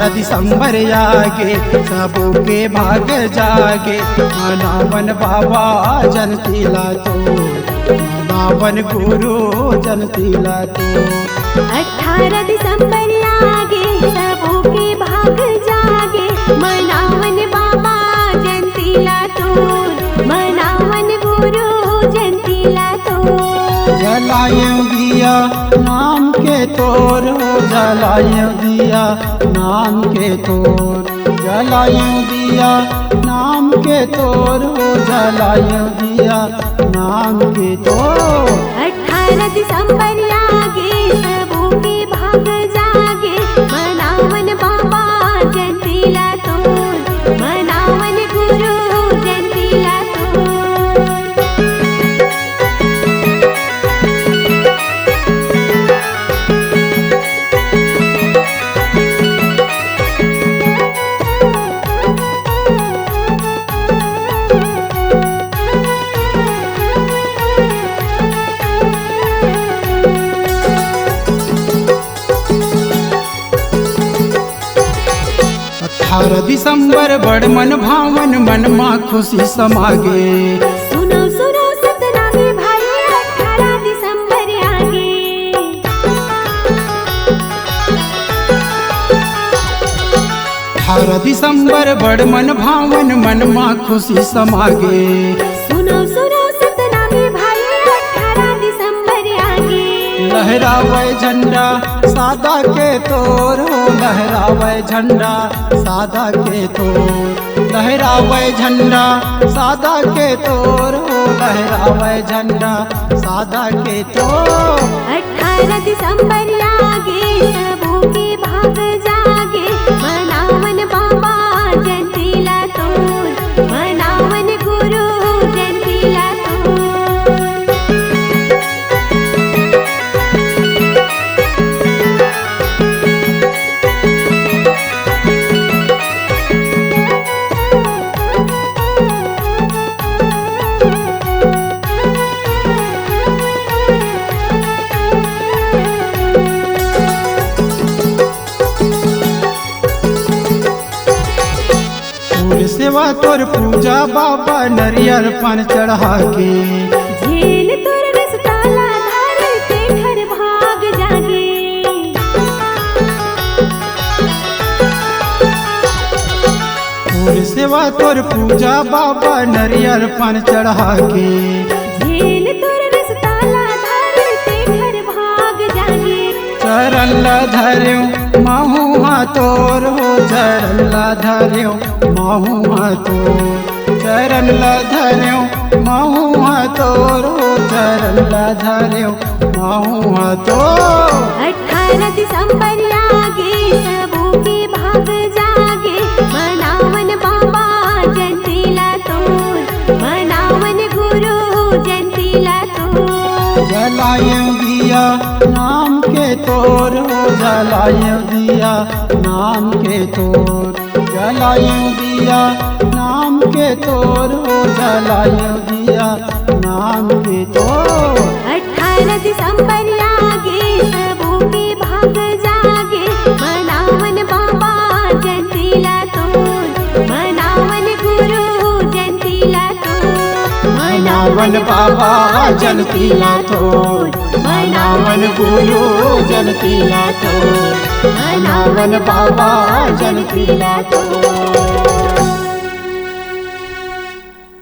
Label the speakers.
Speaker 1: दिसंबर आगे सबों के भाग जागे, मनावन बाबा जनतीला तो, मनावन गुरु जनतीला तो।
Speaker 2: 18 दिसंबर आगे सबों के भाग जागे, मनावन बाबा जनतीला तो, मनावन गुरु जनतीला तो।
Speaker 1: जलाएं दिया नाम के तोर हो, जलाएं दिया नाम के तोर, जलाएं दिया नाम के तोर हो, जलाएं दिया नाम के तोर।
Speaker 2: 18 दिसंबर आगे सबों के भाग जागे, मनावन बाबा जनतीला तो, मनावन गुरु जनतीला तो।
Speaker 1: दिसंबर बड़ मन भावन, मन माँ खुशी समागे।
Speaker 2: सुनो सुनो सतनामी भाई 18 दिसंबर आगे।
Speaker 1: 18 दिसंबर बड़ मन भावन, मन माँ खुशी समागे।
Speaker 2: सुनो सुनो सतनामी भाई 18 दिसंबर आगे।
Speaker 1: लहरावे झंडा सादा के तोर हो, लहरावे झंडा सादा के तोर, लहरावे झंडा सादा के तोर हो, लहरावे झंडा सादा के तोर।
Speaker 2: 18 दिसंबर आगे सबों के भाग जागे, मनावन बाबा जनतीला तो, मनावन गुरु जनतीला तो।
Speaker 1: सेवा तोर पूजा बाबा नरियर पान चढ़ा के,
Speaker 2: झेल तोर रसताला धार के घर भाग जागे।
Speaker 1: तोर सेवा तोर पूजा बाबा नरियर पान चढ़ा के,
Speaker 2: झेल तोर रसताला धार के घर भाग जागे।
Speaker 1: चरण ला धर्यो माहुआ तोर हो, चरण ला धर्यो माहुआ तोर, चरण ला धर्यो माहुआ तोर हो, चरण ला धर्यो माहुआ तोर।
Speaker 2: 18 दिसंबर आगे सबों के भाग जागे, मनावन बाबा जनतीला तो, मनावन गुरु जनतीला तो।
Speaker 1: जलाएं दिया नाम के तोर हो, जलाएं दिया नाम के तोर, जलाएं दिया नाम के तोर हो, जलाएं दिया नाम के तोर।
Speaker 2: 18 दिसंबर आगे सबों के भाग जागे, मनावन बाबा जनतीला तो, मनावन गुरु जनतीला तो,
Speaker 1: मनावन बाबा जनतीला तो, मनावन गुरु जनतीला तो, मनावन बाबा जनतीला तो।